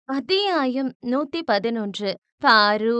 அத்தியாயம் 111. பாரு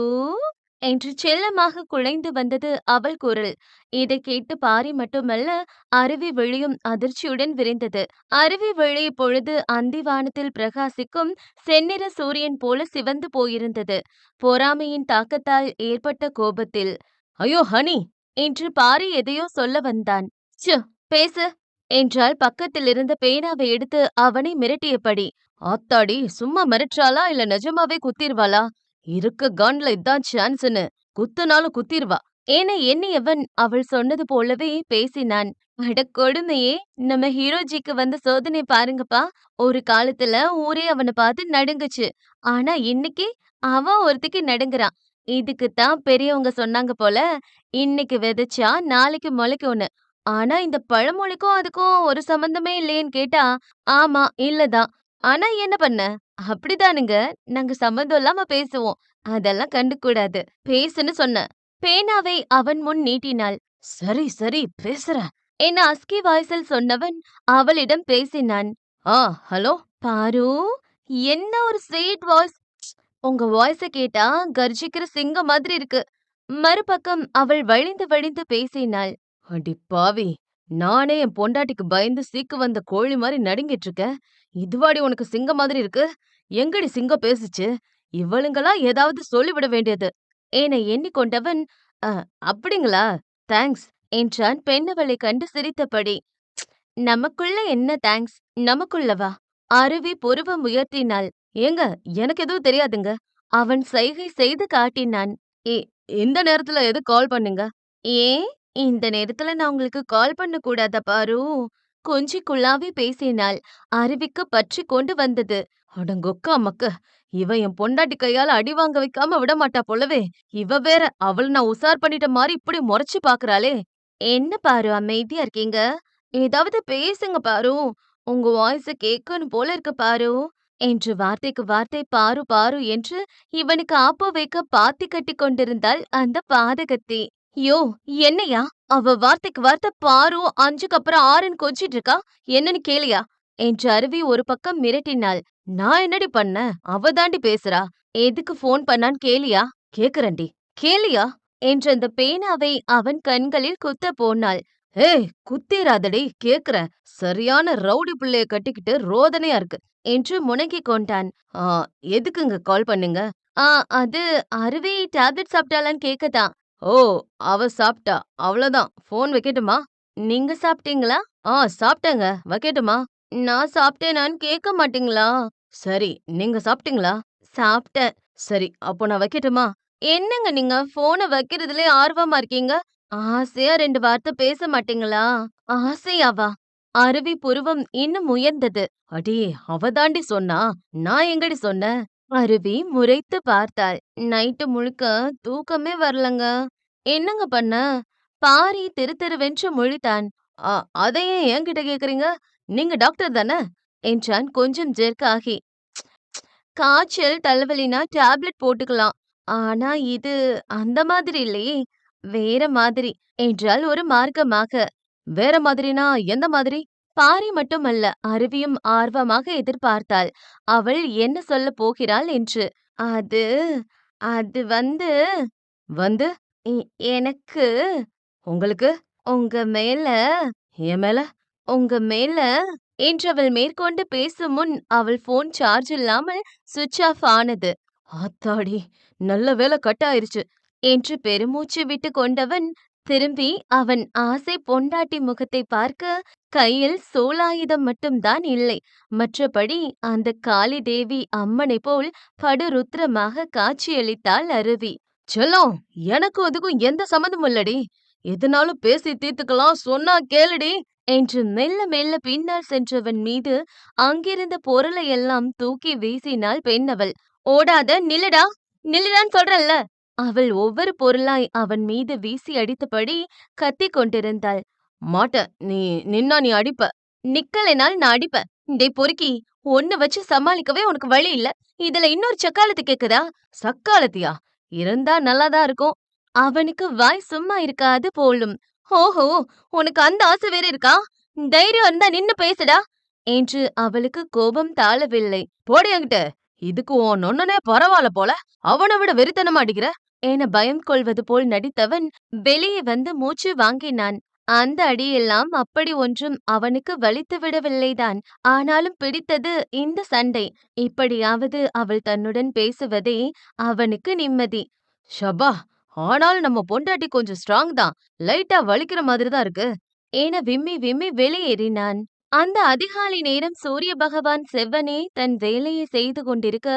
என்று செல்லமாக குழைந்து வந்தது அவள் குரல். இதைக் கேட்டு பாரி மட்டுமல்ல, அருவி விழியும் அதிர்ச்சியுடன் விரிந்தது. அருவி விழி இப்பொழுது அந்திவானத்தில் பிரகாசிக்கும் செந்நிற சூரியன் போல சிவந்து போயிருந்தது. பொறாமையின் தாக்கத்தால் ஏற்பட்ட கோபத்தில், ஐயோ ஹனி என்று பாரி எதையோ சொல்ல வந்தான். ச்சு, பேசு என்றாள் பக்கத்திலிருந்த பேனாவை எடுத்து அவனை மிரட்டியபடி. ஆத்தாடி, சும்மா மிரட்டுறாளா இல்ல நிஜமாவே குத்திருவாளா? இருக்க கன்ல இதான் சான்ஸ்னு குத்துனாலும் குத்திருவா என எண்ணியவன் அவள் சொன்னது போலவே பேசினான். அட கொடுமையே, நம்ம ஹீரோஜிக்கு வந்த சோதனை பாருங்கப்பா. ஒரு காலத்துல ஊரே அவனை பார்த்து நடுங்குச்சு. ஆனா இன்னைக்கு அவன் ஒருத்திக்கு நடுங்குறான். இதுக்குத்தான் பெரியவங்க சொன்னாங்க போல, இன்னைக்கு விதைச்சா நாளைக்கு முளைக்கும்னு. ஆனா இந்த பழமொழிக்கும் அதுக்கும் ஒரு சம்பந்தமே இல்லையேன்னு கேட்டா, ஆமா இல்லதான். ஆனா என்ன பண்ண? அப்படிதானுங்க. நாங்க சம்மந்தம் இல்லாம பேசுவோம். அதெல்லாம் கண்டுக்கூடாது. பேசுன்னு சொன்னேன். பேனாவை அவன் முன் நீட்டினாள். சரி, சரி, பேசுறேன் என அஸ்கி வாய்ஸில் சொன்னவன் அவளிடம் பேசினான். ஆ, ஹலோ பாரு, என்ன ஒரு ஸ்வீட் வாய்ஸ். உங்க வாய்ஸ கேட்டா கர்ஜிக்கிற சிங்கம் மாதிரி இருக்கு. மறுபக்கம் அவள் வழிந்து வழிந்து பேசினாள். அடி பாவி, நானே என் பொண்டாட்டிக்கு பயந்து சீக்கு வந்த கோழி மாதிரி நடுங்கிட்டு இருக்கேன். இதுவாடி உனக்கு சிங்கம் மாதிரி இருக்கு? எங்கடி சிங்கம் பேசுச்சு? இவளுங்களா ஏதாவது சொல்லிவிட வேண்டியது என எண்ணிக்கொண்டவன், "அ, அப்படிங்களா? தேங்க்ஸ்" என்றான் பெண்ணவளைக் கண்டு சிரித்தபடி. நமக்குள்ள என்ன தேங்க்ஸ்? நமக்குள்ளவா? அருவி புருவம் உயர்த்தினாள். ஏங்க, எனக்கு எதுவும் தெரியாதுங்க. அவன் சைகை செய்து காட்டினான். "ஏ, இந்த நேரத்துல எதுக்கு கால் பண்ணீங்க?" "ஏன்? இந்த நேரத்துல நான் உங்களுக்கு கால் பண்ண கூடாதா பாரு?" கொஞ்சி குழாவி பேசினாள். அருவிக்கு பற்றி கொண்டு வந்தது. அடங்கொக்கா மக்க! இவ என் பொண்டாட்டி கையால அடி வாங்க வைக்காம விடமாட்டா போலவே! இவ வேற அவள நான் உசார் பண்ணிட்ட மாரி இப்படி மொறச்சு பாக்குறாளே! என்ன பாரு அமைதியா இருக்கீங்க? ஏதாவது பேசுங்க பாரு. உங்க வாய்ஸ கேட்கணும் போல இருக்கு பாரு என்று வார்த்தைக்கு வார்த்தை பாரு பாரு என்று இவனுக்கு ஆப்பு வைக்க பாத்தி கட்டி கொண்டிருந்தாள் அந்த பாதகத்தி. யோ, என்னையா? அவ வார்த்தைக்கு வார்த்தை பாரு 5க்கு அப்புறம் 6ன்னு கொஞ்சிட்டு இருக்கா. என்னன்னு கேளியா என்று அருவி ஒரு பக்கம் மிரட்டினாள். நான் என்னடி பண்ணேன்? அவ தாண்டி பேசுறா. எதுக்கு ஃபோன் பண்ணான்னு கேளியா? கேக்குறேன்டி, கேளியா என்ற அந்த பேனாவை அவன் கண்களில் குத்த போனாள். ஏய், குத்திராதடி, கேக்குறேன். சரியான ரவுடி புள்ளைய கட்டிக்கிட்டு ரோதனையா இருக்கு என்று முனகிக் கொண்டான். ஆ, எதுக்குங்க கால் பண்ணீங்க? ஆ, அது அருவி டேப்லெட் சாப்பிட்டாளான்னு கேக்கத்தான். ஓ, அவ சாப்பிட்டா. அவ்வளவுதான். ஃபோன் வைக்கட்டுமா? நீங்க சாப்பிட்டீங்களா? ஆ, சாப்பிட்டேங்க. வைக்கட்டுமா? நான் சாப்பிட்டேனான்னு கேட்க மாட்டீங்களா? சரி, நீங்க சாப்பிட்டீங்களா? சாப்பிட்டேன். சரி, அப்போ நான் வைக்கட்டுமா? என்னங்க நீங்க ஃபோன வைக்கிறதுலயே ஆர்வமா இருக்கீங்க? ஆசையா 2 வார்த்தை பேச மாட்டீங்களா? ஆசையாவா? அருவி புருவம் இன்னும் உயர்ந்தது. அடி, அவ தாண்டி சொன்னா. நான் எங்கடி சொன்னேன்? அருவி முறைத்து பார்த்தாள். நைட்டு முழுக்க தூக்கமே வரலங்க. என்னங்க பண்ண? பாரி திருதிருவென்று முழித்தான். அ, அதை ஏன் என்கிட்ட கேக்குறீங்க? நீங்க டாக்டர் தானே? என்றான் கொஞ்சம் ஜெர்க்காகி. காய்ச்சல், தலைவலினா டேப்லெட் போட்டுக்கலாம். ஆனா இது அந்த மாதிரி இல்லையே. வேற மாதிரி என்றாள் ஒரு மார்க்கமாக. வேற மாதிரினா எந்த மாதிரி? பாரி மட்டுமல்ல, அருவியும் ஆர்வமாக எதிர்பார்த்தாள். அவள் என்ன சொல்லப் போகிறாள் என்று. அது அது வந்து வந்து எ- எனக்கு உங்களுக்கு உங்க மேல என் மேல உங்க மேல என்றவள் மேற்கொண்டு பேசும் முன் அவள் போன் சார்ஜ் இல்லாமல் சுவிட்ச் ஆஃப் ஆனது. ஆத்தாடி, நல்ல வேளை கட் ஆயிருச்சு என்று பெருமூச்சு விட்டு கொண்டவன் திரும்பி அவன் ஆசை பொண்டாட்டி முகத்தை பார்க்க கையில் சூலாயுதம் மட்டும்தான் இல்லை. மற்றபடி அந்த காளி தேவி அம்மனை போல் படுருத்திரமாக காட்சியளித்தாள் அருவி. செல்லம், எனக்கும் அதுக்கும் எந்த சம்மந்தமும் இல்லடி. எதுனாலும் பேசி தீர்த்துக்கலாம், சொன்னா கேளுடி என்று மெல்ல மெல்ல பின்னால் சென்றவன் மீது அங்கிருந்த பொருளையெல்லாம் தூக்கி வீசினாள் பெண்ணவள். ஓடாத, நில்லுடா, நில்லுடான்னு சொல்றல்ல. அவள் ஒவ்வொரு பொருளாய் அவன் மீது வீசி அடித்தபடி கத்திக் கொண்டிருந்தாள். மாட்ட, நீ நின்னா நீ அடிப்ப. நிக்கலைனால் நான் அடிப்பேன். டேய் பொறுக்கி, ஒண்ணு வச்சு சமாளிக்கவே உனக்கு வழி இல்ல. இதுல இன்னொரு சக்காலத்து கேக்குதா? சக்காலத்தியா? இருந்தா நல்லாதான் இருக்கும். அவனுக்கு வாய் சும்மா இருக்காது போலும். ஓஹோ, உனக்கு அந்த ஆசை வேற இருக்கா? தைரியம் இருந்தா நின்னு பேசுடா என்று அவளுக்கு கோபம் தாளவில்லை. போடி என்கிட்ட. இதுக்கு உன் நொண்ணனே பரவால்ல போல. அவன விட வெறித்தனமா அடிக்கிற என பயம் கொள்வது போல் நடித்தவன் வெளியே வந்து மூச்சு வாங்கினான். அந்த அடியெல்லாம் அப்படி ஒன்றும் அவனுக்கு வலித்து விடவில்லைதான். ஆனாலும் பிடித்தது இந்த சண்டை. இப்படியாவது அவள் தன்னுடன் பேசுவதே அவனுக்கு நிம்மதி. ஷபா! ஆனாலும் நம்ம பொண்டாட்டி கொஞ்சம் ஸ்ட்ராங் தான். லைட்டா வலிக்கிற மாதிரி தான் இருக்கு. என விம்மி விம்மி வெளியேறினான். அந்த அதிகாலை நேரம் சூரிய பகவான் செவ்வனே தன் வேலையை செய்து கொண்டிருக்க,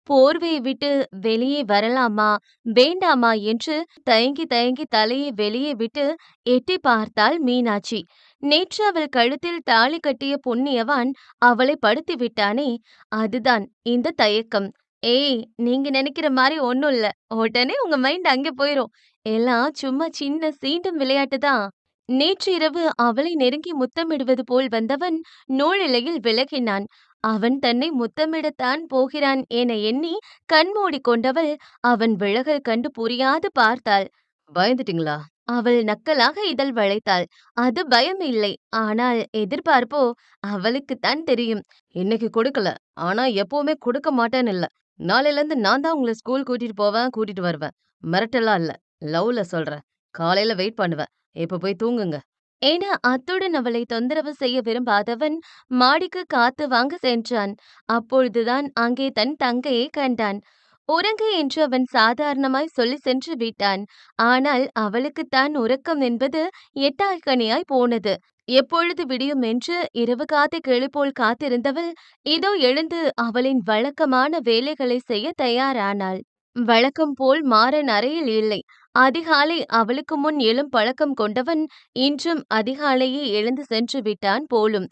போர்வையை விட்டு வெளியே வரலாமா வேண்டாமா என்று தயங்கி தயங்கி தலையை வெளியே விட்டு எட்டி பார்த்தாள் மீனாட்சி. நேற்று அவள் கழுத்தில் தாலி கட்டிய புண்ணியவான் அவளை படுத்தி விட்டானே, அதுதான் இந்த தயக்கம். ஏய், நீங்க நினைக்கிற மாதிரி ஒண்ணும் இல்ல. உடனே உங்க மைண்ட் அங்கே போயிரும். எல்லாம் சும்மா சின்ன சீண்டும் விளையாட்டு தான். நேற்று இரவு அவளை நெருங்கி முத்தமிடுவது போல் வந்தவன் நூலிழையில் விலகினான். அவன் தன்னை முத்தமிடத்தான் போகிறான் என எண்ணி கண்மூடிக் கொண்டவள் அவன் விலகல் கண்டு புரியாது பார்த்தாள். பயந்துட்டீங்களா? அவள் நக்கலாக இதழ் வளைத்தாள். அது பயம் இல்லை. ஆனால் எதிர்பார்ப்போ அவளுக்குத்தான் தெரியும். இன்னைக்கு கொடுக்கல. ஆனா எப்பவுமே கொடுக்க மாட்டேன்னு இல்ல. நாளையில இருந்து நான் தான் உங்கள ஸ்கூல் கூட்டிட்டு போவேன், கூட்டிட்டு வருவேன். மிரட்டலா இல்ல. லவ்ல சொல்றேன். காலையில வெயிட் பண்ணுவேன். இப்ப போய் தூங்குங்க. என அத்துடன் அவளை தொந்தரவு செய்ய விரும்பாதவன் மாடிக்கு காத்து வாங்க சென்றான். அப்பொழுதுதான் அங்கே தன் தங்கையை கண்டான். உறங்கு என்று அவன் சாதாரணமாய் சொல்லி சென்று விட்டான். ஆனால் அவளுக்குத்தான் உறக்கம் என்பது எட்டாக்கனியாய் போனது. எப்பொழுது விடியும் என்று இரவு காத்த கிளி போல் காத்திருந்தவள் இதோ எழுந்து அவளின் வழக்கமான வேலைகளை செய்ய தயாரானாள். வழக்கம் போல் மாறன் அறையில் இல்லை. அதிகாலை அவளுக்கு முன் எழும் பழக்கம் கொண்டவன் இன்றும் அதிகாலையே எழுந்து சென்று விட்டான் போலும்.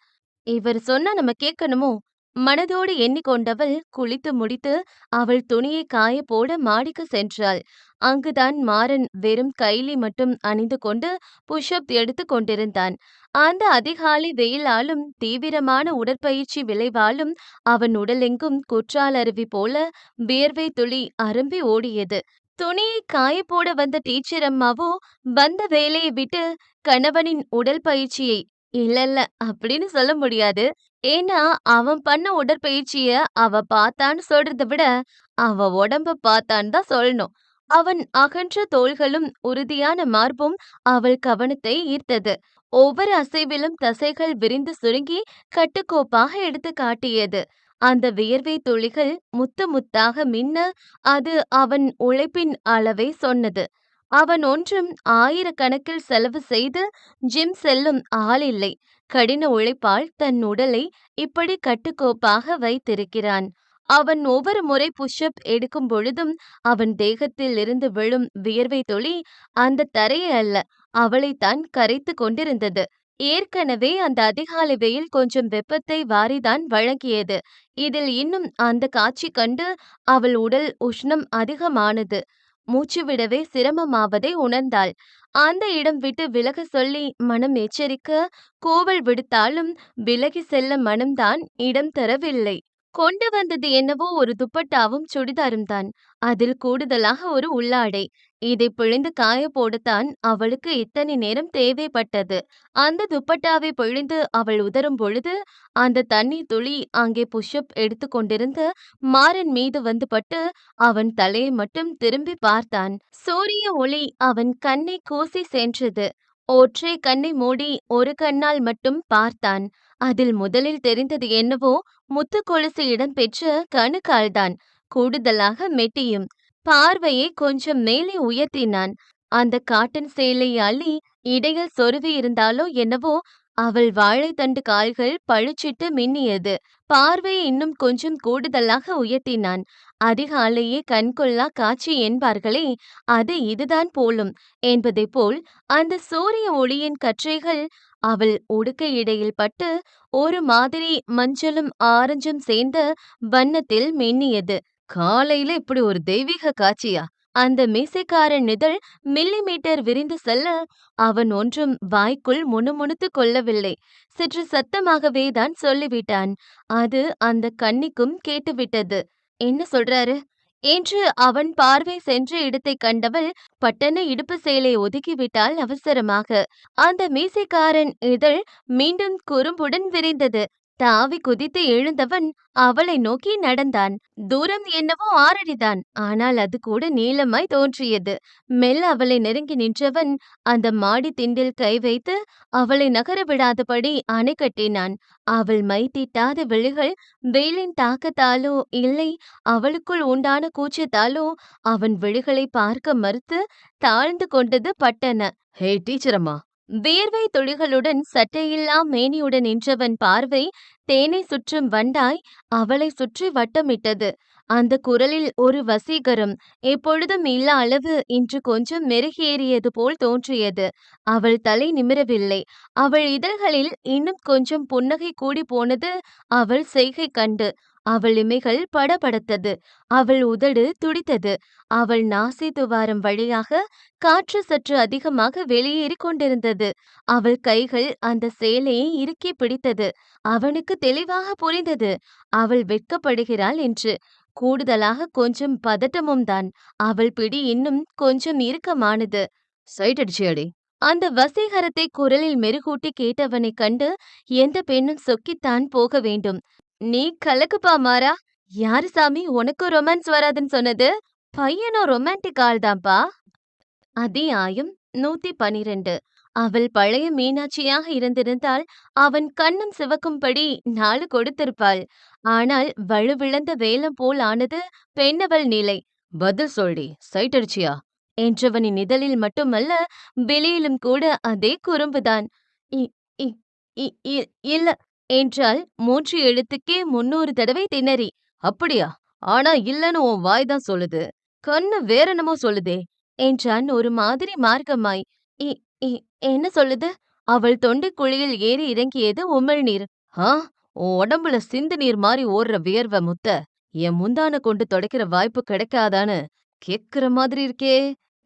இவர் சொன்னா நம்ம கேட்கணுமோ? மனதோடு எண்ணிக்கொண்டவள் குளித்து முடித்து அவள் துணியை காய போட மாடிக்கு சென்றாள். அங்குதான் மாறன் வெறும் கைலி மட்டும் அணிந்து கொண்டு புஷ்அப் எடுத்து கொண்டிருந்தான். அந்த அதிகாலை வெயிலாலும் தீவிரமான உடற்பயிற்சி விளைவாலும் அவன் உடலெங்கும் குற்றாலருவி போல வியர்வை துளி அரும்பி ஓடியது. துணியை காய போட வந்த டீச்சர் அம்மாவோ வந்த வேலையை விட்டு கணவனின் உடல் பயிற்சியை இல்ல அப்படின்னு சொல்ல முடியாது. ஏன்னா அவன் பண்ண உடற்பயிற்சிய அவ பார்த்தான்னு சொல்றத விட அவ உடம்ப பார்த்தான்னு தான் சொல்லணும். அவன் அகன்ற தோள்களும் உறுதியான மார்பும் அவள் கவனத்தை ஈர்த்தது. ஒவ்வொரு அசைவிலும் தசைகள் விரிந்து சுருங்கி கட்டுக்கோப்பாக எடுத்து காட்டியது. அந்த வியர்வை துளிகள் முத்து முத்தாக மின்ன அது அவன் உழைப்பின் அளவை சொன்னது. அவன் ஒன்றும் ஆயிரக்கணக்கில் செலவு செய்து ஜிம் செல்லும் ஆளில்லை. கடின உழைப்பால் தன் உடலை இப்படி கட்டுக்கோப்பாக வைத்திருக்கிறான். அவன் ஒவ்வொரு முறை புஷ்அப் எடுக்கும் பொழுதும் அவன் தேகத்தில் இருந்து விழும் வியர்வை துளி அந்த தரையை அல்ல, அவளைத்தான் கரைத்து கொண்டிருந்தது. ஏற்கனவே அந்த அதிகாலை வெயில் கொஞ்சம் வெப்பத்தை வாரிதான் வழங்கியது. இதில் இன்னும் அந்த காட்சி கண்டு அவள் உடல் உஷ்ணம் அதிகமானது. மூச்சு விடவே சிரமமாவதை உணர்ந்தாள். அந்த இடம் விட்டு விலக சொல்லி மனம் எச்சரிக்க கோவல் விடுத்தாலும் விலகி செல்ல மனம்தான் இடம் தரவில்லை. கொண்டு வந்தது என்னவோ ஒரு துப்பட்டாவும் சுடிதாரும் தான். அதில் கூடுதலாக ஒரு உள்ளாடை. இதை பிழிந்து காய போடத்தான் அவளுக்கு இத்தனை நேரம் தேவைப்பட்டது. அந்த துப்பட்டாவை பிழிந்து அவள் உதறும் பொழுது அந்த தண்ணீர் துளி அங்கே புஷ்அப் எடுத்து கொண்டிருந்த மாறன் மீது வந்து பட்டு அவன் தலையை மட்டும் திரும்பி பார்த்தான். சூரிய ஒளி அவன் கண்ணை கூசி சென்றது. ஒற்றை கண்ணை மூடி ஒரு கண்ணால் மட்டும் பார்த்தான். அதில் முதலில் தெரிந்தது என்னவோ முத்து கொலுசு இடம்பெற்ற கணுக்கால்தான். கூடுதலாக மெட்டியும். பார்வையை கொஞ்சம் மேலே உயர்த்தினான். அந்த காட்டன் சேலை அள்ளி இடையில் சொருவி இருந்தாலோ என்னவோ அவள் வாழைத்தண்டு கால்கள் பளிச்சிட்டு மின்னியது. பார்வையை இன்னும் கொஞ்சம் கூடுதலாக உயர்த்தினான். அதிகாலையே கண்கொள்ளா காட்சி என்பார்களே, அது இதுதான் போலும் என்பதைப் போல் அந்த சூரிய ஒளியின் கற்றைகள் அவள் உடுக்கை இடையில் பட்டு ஒரு மாதிரி மஞ்சளும் ஆரஞ்சும் சேர்ந்த வண்ணத்தில் மின்னியது. காலையில இப்படி ஒரு தெய்வீக காட்சியா? அந்த மீசைக்காரன் இதழ் மில்லிமீட்டர் விரிந்து செல்ல அவன் ஒன்றும் வாய்க்குள் முணுமுணுத்துக் கொள்ளவில்லை. சற்று சத்தமாகவே தான் சொல்லிவிட்டான். அது அந்த கன்னிக்கும் கேட்டுவிட்டது. என்ன சொல்றாரு என்று அவன் பார்வை சென்ற இடத்தை கண்டவள் பட்டன இடுப்பு சேலை ஒதுக்கிவிட்டாள் அவசரமாக. அந்த மீசைக்காரன் இதழ் மீண்டும் குறும்புடன் விரிந்தது. தாவி குதித்து எழுந்தவன் அவளை நோக்கி நடந்தான். தூரம் என்னவோ 6 அடிதான். ஆனால் அது கூட நீளமாய் தோன்றியது. மெல்ல அவளை நெருங்கி நின்றவன் அந்த மாடி திண்டில் கை வைத்து அவளை நகர விடாதபடி அணை கட்டினான். அவள் மை தீட்டாத விழிகள் வெயிலின் தாக்கத்தாலோ இல்லை அவளுக்குள் உண்டான கூச்சத்தாலோ அவன் விழிகளை பார்க்க மறுத்து தாழ்ந்து கொண்டது பட்டன. ஹே டீச்சரம்மா! வேர்வை துளிகளுடன் சட்டையில்லா மேனியுடன் நின்றவன் பார்வை தேனை சுற்றும் வண்டாய் அவளை சுற்றி வட்டமிட்டது. அந்த குரலில் ஒரு வசீகரம் எப்பொழுதும் இல்லா அளவு இன்று கொஞ்சம் மெருகேறியது போல் தோன்றியது. அவள் தலை நிமிரவில்லை. அவள் இதழ்களில் இன்னும் கொஞ்சம் புன்னகை கூடி போனது அவள் செய்கை கண்டு. அவள் இமைகள் படபடத்தது. அவள் உதடு துடித்தது. அவள் நாசி துவாரம் வழியாக காற்று சற்று அதிகமாக வெளியேறிக் கொண்டிருந்தது. அவள் கைகள் அந்த சேலையை இறுக்கி பிடித்தது. அவனுக்கு தெளிவாக புரிந்தது அவள் வெட்கப்படுகிறாள் என்று. கூடுதலாக கொஞ்சம் பதட்டமும் தான். அவள் பிடி இன்னும் கொஞ்சம் இறுக்கமானது. சைட் அடிச்சியாடி? அந்த வசீகரத்தை குரலில் மெருகூட்டி கேட்டவனைக் கண்டு எந்த பெண்ணும் சொக்கித்தான் போக வேண்டும். நீ கலக்குப்பா மாறா. யாரு சாமி உனக்கு ரொமான்ஸ் வராதுன்னு சொன்னது? பையனும் ரொமான்டிக் ஆள்தான்ப்பா. அத்தியாயம் 112. அவள் பழைய மீனாட்சியாக இருந்திருந்தால் அவன் கண்ணும் சிவக்கும்படி நாளு கொடுத்திருப்பாள். ஆனால் வலுவிழந்த வேலம் போல் ஆனது பெண்ணவள் நிலை. பதில் சொல்டி, சைட் அடிச்சியா என்றவனின் இதழில் மட்டுமல்ல வெளியிலும் கூட அதே குறும்புதான். "இ- இ- இ- இ- இல்ல" என்றால் 3 எழுத்துக்கே 300 தடவை திணறி. அப்படியா? ஆனா இல்லன்னு உன் வாய்தான் சொல்லுது. கண்ணு வேற என்னமோ சொல்லுதே என்றான் ஒரு மாதிரி மார்க்கமாய். "இ இ- என்ன சொல்லுது?" அவள் தொண்டைக் குழியில் ஏறி இறங்கியது உமிழ்நீர். ஆ, உன் உடம்புல சிந்து நீர் மாதிரி ஓடுற வியர்வை முத்த என் முந்தான கொண்டு துடைக்கிற வாய்ப்பு கிடைக்காதான்னு கேக்குற மாதிரி இருக்கே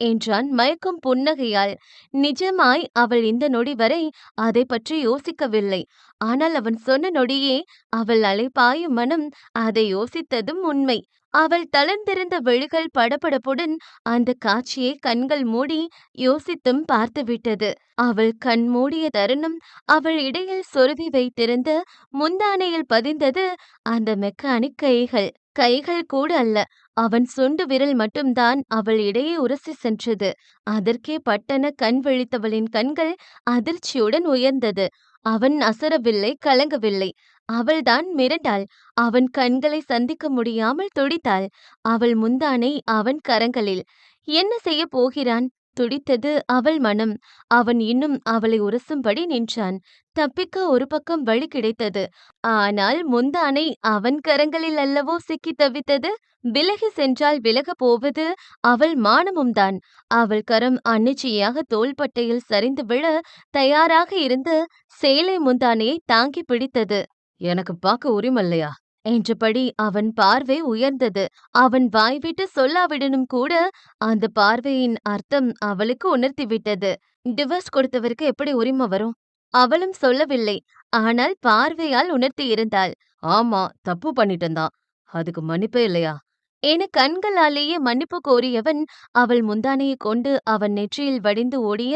என்றான் மயக்கும் புன்னகையால். நிஜமாய் அவள் இந்த நொடி வரை அதை பற்றி யோசிக்கவில்லை. ஆனால் அவன் சொன்ன நொடியே அவள் அலைபாயும் மனம் அதை யோசித்ததும் உண்மை. அவள் தளர்ந்திருந்த விழிகள் படபடப்புடன் அந்த காட்சியை கண்கள் மூடி யோசித்தும் பார்த்துவிட்டது. அவள் கண் மூடிய தருணம் அவள் இடையில் சொருவி வைத்திருந்த முந்தானையில் பதிந்தது அந்த மெக்கானிக் கைகள். கைகள் கூட அல்ல, அவன் சுண்டு விரல் மட்டும்தான் அவள் இடையே உரசி சென்றது. அதற்கே பட்டன கண் விழித்தவளின் கண்கள் அதிர்ச்சியுடன் உயர்ந்தது. அவன் அசரவில்லை, கலங்கவில்லை. அவள்தான் மிரண்டாள். அவன் கண்களை சந்திக்க முடியாமல் துடித்தாள். அவள் முந்தானை அவன் கரங்களில். என்ன செய்ய போகிறான்? துடித்தது அவள் மனம். அவன் இன்னும் அவளை உரசும்படி நின்றான். தப்பிக்க ஒரு பக்கம் வழி கிடைத்தது. ஆனால் முந்தானை அவன் கரங்களில் அல்லவோ சிக்கி தவித்தது. விலகி சென்றால் விலகப் போவது அவள் மானமும் தான். அவள் கரம் அன்னிச்சையாக தோள்பட்டையில் சரிந்து விழ தயாராக இருந்து சேலை முந்தானையை தாங்கி பிடித்தது. எனக்கு பார்க்க உரிமல்லையா என்றபடி அவன் பார்வை உயர்ந்தது. அவன் வாய்விட்டு சொல்லாவிடனும் கூட அந்த பார்வையின் அர்த்தம் அவளுக்கு உணர்த்திவிட்டது. டிவோர்ஸ் கொடுத்தவருக்கு எப்படி உரிமை வரும்? அவளும் சொல்லவில்லை. ஆனால் பார்வையால் உணர்த்தியிருந்தாள். ஆமா, தப்பு பண்ணிட்டேன்தான். அதுக்கு மன்னிப்பே இல்லையா என கண்களாலேயே மன்னிப்பு கோரியவன் அவள் முந்தானையைக் கொண்டு அவன் நெற்றியில் வடிந்து ஓடிய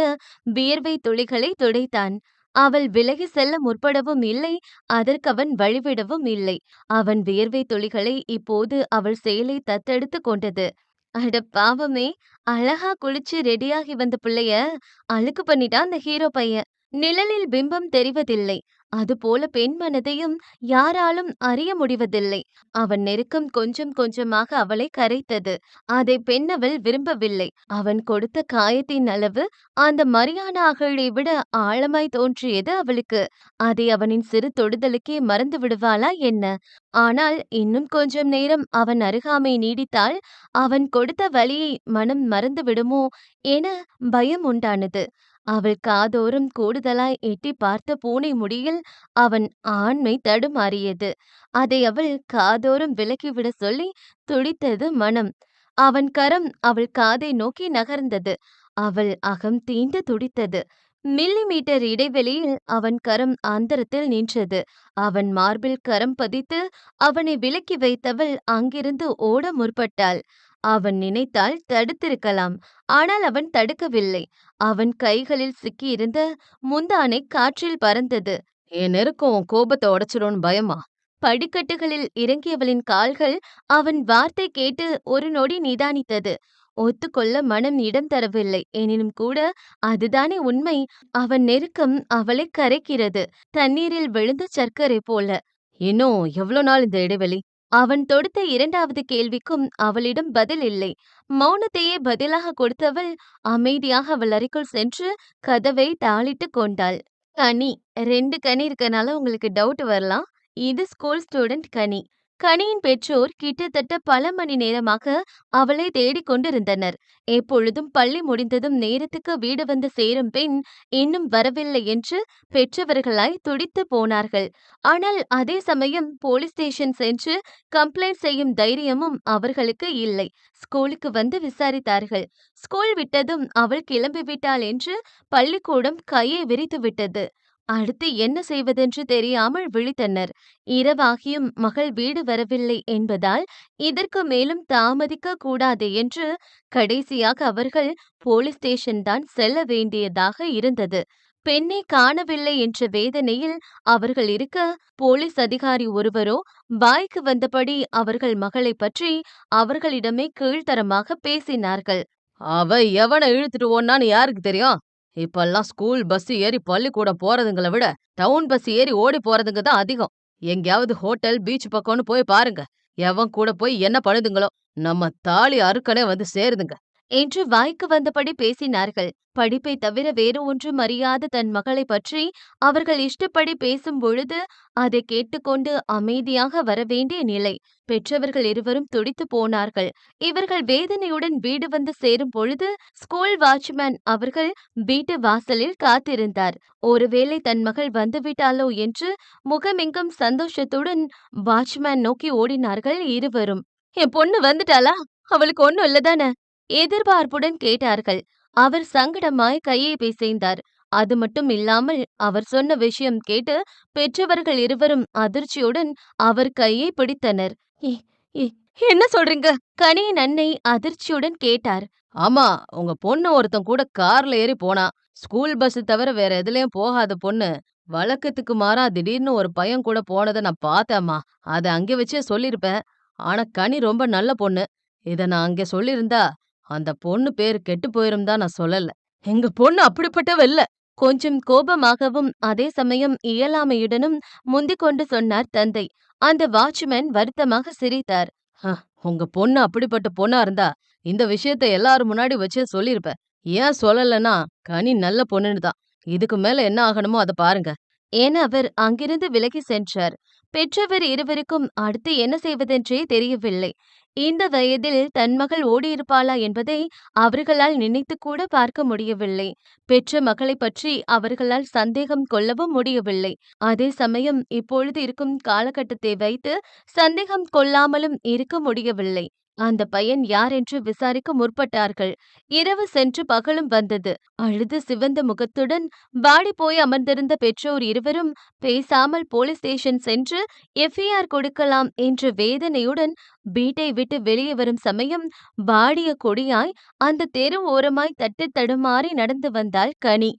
வியர்வை துளிகளை துடைத்தான். அவள் விலகி செல்ல முற்படவும் இல்லை, அதற்கவன் வழிவிடவும் இல்லை. அவன் வியர்வை துளிகளை இப்போது அவள் சேலை தத்தெடுத்து கொண்டது. அட பாவமே! அழகா குளிச்சு ரெடியாகி வந்த பிள்ளைய அழுக்கு பண்ணிட்டான் அந்த ஹீரோ பையன். நிழலில் பிம்பம் தெரிவதில்லை. அதுபோல பெண் மனதையும் யாராலும் அறிய முடிவதில்லை. அவன் நெருக்கம் கொஞ்சம் கொஞ்சமாக அவளை கரைத்தது. அதை பெண்ணவள் விரும்பவில்லை. அவன் கொடுத்த காயத்தின் அளவு அந்த மரியானா அகழை விட ஆழமாய் தோன்றியது அவளுக்கு. அதை அவனின் சிறு தொடுதலுக்கே மறந்து விடுவாளா என்ன? ஆனால் இன்னும் கொஞ்சம் நேரம் அவன் அருகாமை நீடித்தால் அவன் கொடுத்த வலியை மனம் மறந்து விடுமோ என பயம் உண்டானது. அவள் காதோறும் கூடுதலாய் எட்டி பார்த்த பூனை முடியில் அவன் ஆண்மை தடுமாறியது. அதை அவள் காதோறும் விலக்கிவிட சொல்லி துடித்தது மனம். அவன் கரம் அவள் காதை நோக்கி நகர்ந்தது. அவள் அகம் தீண்டு துடித்தது. மில்லிமீட்டர் இடைவெளியில் அவன் கரம் அந்தரத்தில் நின்றது. அவன் மார்பில் கரம் பதித்து அவனை விலக்கி வைத்தவள் அங்கிருந்து ஓட முற்பட்டாள். அவன் நினைத்தால் தடுத்திருக்கலாம். ஆனால் அவன் தடுக்கவில்லை. அவன் கைகளில் சிக்கியிருந்த முந்தானை காற்றில் பறந்தது. என் நெருக்கம் உன் கோபத்த உடைச்சிரும்னு பயமா? படிக்கட்டுகளில் இறங்கியவளின் கால்கள் அவன் வார்த்தை கேட்டு ஒரு நொடி நிதானித்தது. ஒத்துக்கொள்ள மனம் இடம் தரவில்லை. எனினும் கூட அதுதானே உண்மை. அவன் நெருக்கம் அவளைக் கரைக்கிறது. தண்ணீரில் விழுந்த சர்க்கரை போல. இன்னும் எவ்ளோ நாள் இந்த இடைவெளி? அவன் தொடுத்த இரண்டாவது கேள்விக்கும் அவளிடம் பதில் இல்லை. மௌனத்தையே பதிலாக கொடுத்தவள் அமைதியாக அவள் அறைக்குள் சென்று கதவை தாளிட்டுக் கொண்டாள். கனி 2 கனி இருக்கனால உங்களுக்கு டவுட் வரலாம். இது ஸ்கூல் ஸ்டூடண்ட் கனி. கனியின் பெற்றோர் கிட்டத்தட்ட பல மணி நேரமாக அவளை தேடிக் கொண்டிருந்தனர். எப்பொழுதும் பள்ளி முடிந்ததும் நேரத்துக்கு வீடு வந்து சேரும் பெண் இன்னும் வரவில்லை என்று பெற்றவர்களாய் துடித்துப் போனார்கள். ஆனால் அதே சமயம் போலீஸ் ஸ்டேஷன் சென்று கம்ப்ளைண்ட் செய்யும் தைரியமும் அவர்களுக்கு இல்லை. ஸ்கூலுக்கு வந்து விசாரித்தார்கள். ஸ்கூல் விட்டதும் அவள் கிளம்பிவிட்டாள் என்று பள்ளிக்கூடம் கையை விரித்துவிட்டது. அடுத்து என்ன செய்வதென்று தெரியாமல் விழித்தனர். இரவாகியும் மகள் வீடு வரவில்லை என்பதால் இதற்கு மேலும் தாமதிக்க கூடாது என்று கடைசியாக அவர்கள் போலீஸ் ஸ்டேஷன் தான் செல்ல வேண்டியதாக இருந்தது. பெண்ணை காணவில்லை என்ற வேதனையில் அவர்கள் இருக்க, போலீஸ் அதிகாரி ஒருவரோ வாய்க்கு வந்தபடி அவர்கள் மகளைப் பற்றி அவர்களிடமே கீழ்த்தரமாக பேசினார்கள். அவ எவன இழுத்துட்டு ஓடுனான்னு யாருக்கு தெரியும்? இப்பல்லாம் ஸ்கூல் பஸ் ஏறி பள்ளிக்கூடம் போறதுங்கள விட டவுன் பஸ் ஏறி ஓடி போறதுங்க தான் அதிகம். எங்கேயாவது ஹோட்டல், பீச் பக்கம்னு போய் பாருங்க. எவன் கூட போய் என்ன பண்ணுதுங்களோ, நம்ம தாலி அறுக்கனே வந்து சேருதுங்க. என்று வாய்க்கு வந்தபடி பேசினார்கள். படிப்பை தவிர வேறு ஒன்றும் அறியாத தன் மகளைப் பற்றி அவர்கள் இஷ்டப்படி பேசும் பொழுது அதை கேட்டுக்கொண்டு அமைதியாக வரவேண்டிய நிலை. பெற்றவர்கள் இருவரும் துடித்துப் போனார்கள். இவர்கள் வேதனையுடன் வீடு வந்து சேரும் பொழுது ஸ்கூல் வாட்ச்மேன் அவர்கள் வீட்டு வாசலில் காத்திருந்தார். ஒருவேளை தன் மகள் வந்துவிட்டாளோ என்று முகமெங்கும் சந்தோஷத்துடன் வாட்ச்மேன் நோக்கி ஓடினார்கள் இருவரும். என் பொண்ணு வந்துட்டாளா? அவளுக்கு ஒண்ணும் இல்லதானே? எதிர்பார்ப்புடன் கேட்டார்கள். அவர் சங்கடமாய் கையை பிசைந்தார். அது மட்டும் இல்லாமல் அவர் சொன்ன விஷயம் கேட்டு பெற்றவர்கள் இருவரும் அதிர்ச்சியுடன் அவர் கையை பிடித்தனர். "எ- எ- என்ன சொல்றீங்க?" கனியின் அன்னை அதிர்ச்சியுடன் கேட்டார். ஆமா, உங்க பொண்ணு ஒருத்தன் கூட கார்ல ஏறி போனா. ஸ்கூல் பஸ் தவிர வேற எதுலயும் போகாத பொண்ணு. வழக்கத்துக்கு மாறா திடீர்னு ஒரு பையன் கூட போனதை நான் பார்த்தேம்மா. அதை அங்கே வச்சே சொல்லியிருப்பேன். ஆனா கனி ரொம்ப நல்ல பொண்ணு. இத நான் அங்கே சொல்லியிருந்தா அந்த பொண்ணு பேரு கெட்டு போயிரும் தான் நான் சொல்லல. எங்க பொண்ணு அப்படிப்பட்டவ இல்ல. கொஞ்சம் கோபமாகவும் அதே சமயம் இயலாமையுடனும் முந்திக் கொண்டு சொன்னார் தந்தை. அந்த வாட்ச்மேன் வருத்தமாக சிரித்தார். "ஹ, உங்க பொண்ணு அப்படிப்பட்ட பொண்ணா இருந்தா இந்த விஷயத்த எல்லாரும் முன்னாடி வச்சே சொல்லியிருப்ப. ஏன் சொல்லலன்னா கனி நல்ல பொண்ணுன்னு தான். இதுக்கு மேல என்ன ஆகணுமோ அத பாருங்க." என அவர் அங்கிருந்து விலகி சென்றார். பெற்றவர் இருவருக்கும் அடுத்து என்ன செய்வதென்றே தெரியவில்லை. இந்த வயதில் தன் மகள் ஓடியிருப்பாளா என்பதை அவர்களால் நினைத்துக் கூட பார்க்க முடியவில்லை. பெற்ற மகளைப் பற்றி அவர்களால் சந்தேகம் கொள்ளவும் முடியவில்லை. அதே சமயம் இப்பொழுது இருக்கும் காலகட்டத்தை வைத்து சந்தேகம் கொள்ளாமலும் இருக்க முடியவில்லை. அந்த பையன் யார் என்று விசாரிக்க முற்பட்டார்கள். இரவு சென்று பகலும் வந்தது. அழுது சிவந்த முகத்துடன் வாடிப்போய் அமர்ந்திருந்த பெற்றோர் இருவரும் பேசாமல் போலீஸ் ஸ்டேஷன் சென்று எஃப்ஐஆர் கொடுக்கலாம் என்ற வேதனையுடன் வீட்டை விட்டு வெளியே வரும் சமயம் வாடிய கொடியாய் அந்த தெரு ஓரமாய் தட்டு தடுமாறி நடந்து வந்தாள் கனி.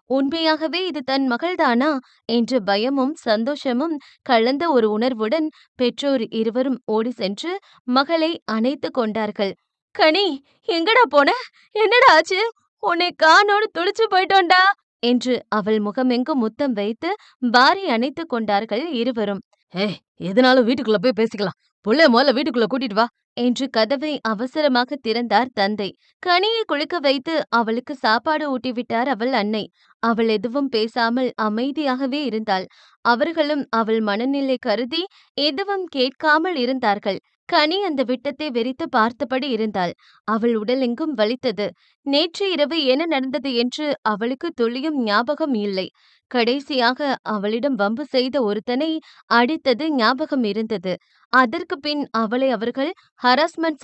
உண்மையாகவே இது தன் மகள்தானா என்ற பயமும் சந்தோஷமும் கலந்த ஒரு உணர்வுடன் பெற்றோர் இருவரும் ஓடி சென்று மகளை அணைத்து கொண்டார்கள். கனி, எங்கடா போன? என்னடா ஆச்சு? உன்னை காணோன்னு துடிச்சு போயிட்டோண்டா என்று அவள் முகமெங்கும் முத்தம் வைத்து வாரி அணைத்து கொண்டார்கள் இருவரும். ஏய், எதுனாலும் வீட்டுக்குள்ள போய் பேசிக்கலாம். புள்ளைய முதல்ல வீட்டுக்குள்ள கூட்டிட்டு வா என்று கதவை அவசரமாக திறந்தார் தந்தை. கனியை குளிக்க வைத்து அவளுக்கு சாப்பாடு ஊட்டிவிட்டார் அவள் அன்னை. அவள் எதுவும் பேசாமல் அமைதியாகவே இருந்தாள். அவர்களும் அவள் மனநிலை கருதி எதுவும் கேட்காமல் இருந்தார்கள். கனி அந்த விட்டத்தை வெறித்து பார்த்தபடி இருந்தாள். அவள் உடலெங்கும் வலித்தது. நேற்று இரவு என்ன நடந்தது என்று அவளுக்கு துளியும் ஞாபகம் இல்லை. கடைசியாக அவளிடம் வம்பு செய்த ஒருத்தனை அடித்தது ஞாபகம் இருந்தது. அதற்கு பின் அவளை அவர்கள் ஹராஸ்மெண்ட்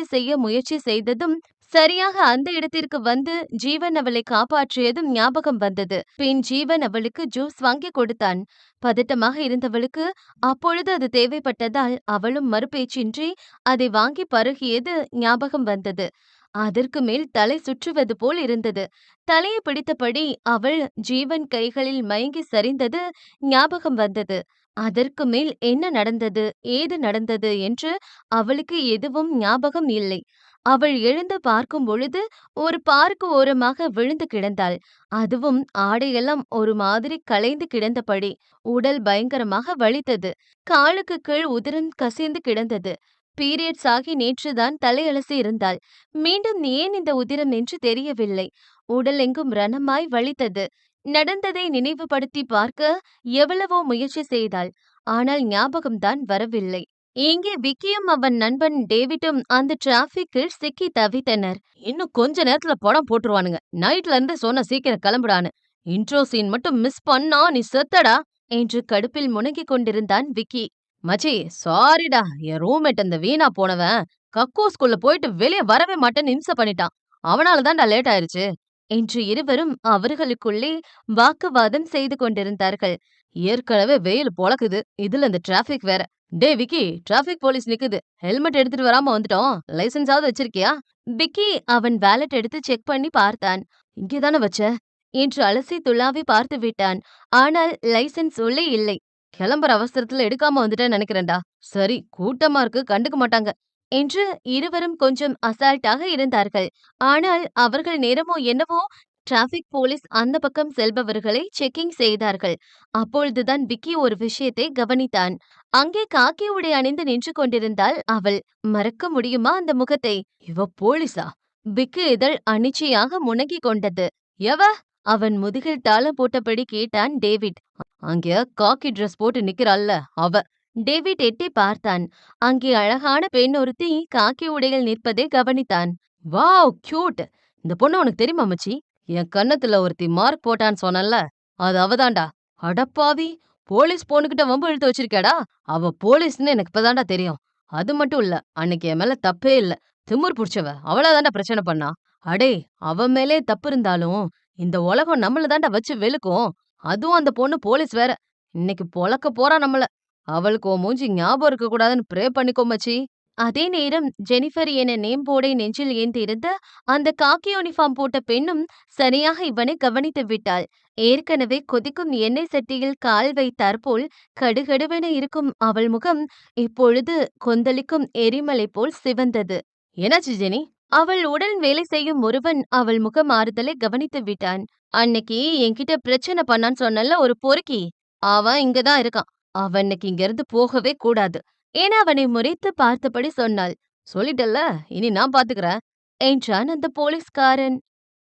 செய்ய முயற்சி செய்ததும் சரியாக அந்த இடத்திற்கு வந்து ஜீவன் அவளை காப்பாற்றியதும் ஞாபகம் வந்தது. பின் ஜீவன் அவளுக்கு ஜூஸ் வாங்கி கொடுத்தான். பதட்டமாக இருந்தவளுக்கு அப்பொழுது அது தேவைப்பட்டதால் அவளும் மறுபேச்சின்றி அதை வாங்கி பருகியது ஞாபகம் வந்தது. அதற்கு மேல் தலை சுற்றுவது போல் இருந்தது. தலையை பிடித்தபடி அவள் ஜீவன் கைகளில் மயங்கி சரிந்தது ஞாபகம் வந்தது. அதற்கு மேல் என்ன நடந்தது, ஏது நடந்தது என்று அவளுக்கு எதுவும் ஞாபகம் இல்லை. அவள் எழுந்து பார்க்கும் பொழுது ஒரு பார்க் ஓரமாக விழுந்து கிடந்தாள். அதுவும் ஆடையெல்லாம் ஒரு மாதிரி கலைந்து கிடந்தபடி. உடல் பயங்கரமாக வலித்தது. காலுக்கு கீழ் உதிரம் கசிந்து கிடந்தது. பீரியட்ஸ் ஆகி நேற்றுதான் தலையலசி இருந்தாள். மீண்டும் ஏன் இந்த உதிரம் என்று தெரியவில்லை. உடல் எங்கும் ரணமாய் வலித்தது. நடந்ததை நினைவுபடுத்தி பார்க்க எவ்வளவோ முயற்சி செய்தாள். ஆனால் ஞாபகம்தான் வரவில்லை. இங்கே விக்கியும் அவன் நண்பன் டேவிடும் அந்த டிராபிக்கில் சிக்கி தவித்தனர். இன்னும் கொஞ்ச நேரத்துல படம் போட்டுருவானுங்க. நைட்ல இருந்து சொன்ன சீக்கிரம் கிளம்புடான்னு. இன்ட்ரோ சீன் மட்டும் மிஸ் பண்ணா நீ செத்தடா என்று கடுப்பில் முனகிக் கொண்டிருந்தான் விக்கி. மச்சி, சாரிடா. என் ரூம்மேட் அந்த வீணா போனவன் கக்கூஸ்குள்ள போயிட்டு வெளியே வரவே மாட்டேன்னு இம்சை பண்ணிட்டான். அவனால தான்டா லேட் ஆயிருச்சு என்று இருவரும் அவர்களுக்குள்ளே வாக்குவாதம் செய்து கொண்டிருந்தார்கள். ஏற்கனவே வெயில் பொளக்குது. இதுல இந்த டிராபிக் வேற. டேய் விக்கி, டிராபிக் போலீஸ் நிக்குது. ஹெல்மெட் எடுத்துட்டு வராம வந்துட்டோம். லைசென்ஸாவது வச்சிருக்கியா? விக்கி அவன் வேலட் எடுத்து செக் பண்ணி பார்த்தான். இங்கேதானே வச்ச என்று அலசி துளாவி பார்த்து விட்டான். ஆனால் லைசென்ஸ் உள்ளே இல்லை. கிளம்புற அவசரத்துல எடுக்காம வந்துட்டேன்னு நினைக்கிறேன்டா. சரி, கூட்டமா இருக்கு, கண்டுக்க மாட்டாங்க என்று இருவரும் கொஞ்சம் அசால்ட்டாக இருந்தார்கள். ஆனால் அவர்கள் நேரமோ என்னவோ டிராபிக் போலீஸ் அந்த பக்கம் செல்பவர்களை செக்கிங் செய்தார்கள். அப்பொழுதுதான் விக்கி ஒரு விஷயத்தை கவனித்தான். அங்கே காக்கி உடை அணிந்து நின்று கொண்டிருந்தாள் அவள். மறக்க முடியுமா அந்த முகத்தை? இவ போலீஸா? விக்கி இதழ் அனிச்சையாக முனகிக் கொண்டது. எவ? அவன் முதுகில் தாளம் போட்டபடி கேட்டான் டேவிட். அங்க காக்கி ட்ரெஸ் போட்டு நிக்கிறாள்ல அவ. டேவிட் எட்டி பார்த்தான். அங்கே அழகான பெண் ஒருத்தி காக்கி உடையில் நிற்பதை கவனித்தான். Wow, cute. இந்த பொண்ணு உனக்கு தெரியுமா மச்சி? என் கன்னத்துல ஒருத்தி மார்க் போட்டான்னு சொன்னல, அது அவதான்டா. அடப்பாவி, போலீஸ் பொண்ணுகிட்ட வம்பு இழுத்து வச்சிருக்கேடா. அவ போலீஸ்னு எனக்கு இப்பதான்டா தெரியும். அது மட்டும் இல்ல, அன்னைக்கு என் மேல தப்பே இல்ல. திமிர் புடிச்சவ அவளாதான்டா பிரச்சனை பண்ணா. அடே, அவ மேலே தப்பு இருந்தாலும் இந்த உலகம் நம்மள தான்டா வச்சு வெளுக்கும். அதுவும் அந்த பொண்ணு போலீஸ் வேற. இன்னைக்கு பொளக்க போறா நம்மள. அவளுக்கு உன் மூஞ்சி ஞாபகம் இருக்க கூடாதுன்னு ப்ரே பண்ணிக்கோ மச்சி. அதே நேரம் ஜெனிஃபர் என நேம் போர்டை நெஞ்சில் ஏந்தியிருந்த அந்த காக்கி யூனிஃபார்ம் போட்ட பெண்ணும் சரியாக இவனை கவனித்து விட்டாள். ஏற்கனவே கொதிக்கும் எண்ணெய் சட்டியில் கால் வைத்தாற்போல் கடுகடுவென இருக்கும் அவள் முகம் இப்பொழுது கொந்தளிக்கும் எரிமலை போல் சிவந்தது. என்னாச்சு ஜெனி? அவள் உடன் வேலை செய்யும் ஒருவன் அவள் முக மாறுதலை கவனித்து விட்டான். அன்னைக்கு என்கிட்ட பிரச்சனை பண்ணான்னு சொன்னல ஒரு பொறுக்கி, அவன் இங்கதான் இருக்கான். அவன் இன்னைக்கு இங்க இருந்து போகவே கூடாது என அவனை முறைத்து பார்த்தபடி சொன்னாள். சொல்லிட்டல்ல, இனி நான் பாத்துக்கிறேன் என்றான் அந்த போலீஸ்காரன்.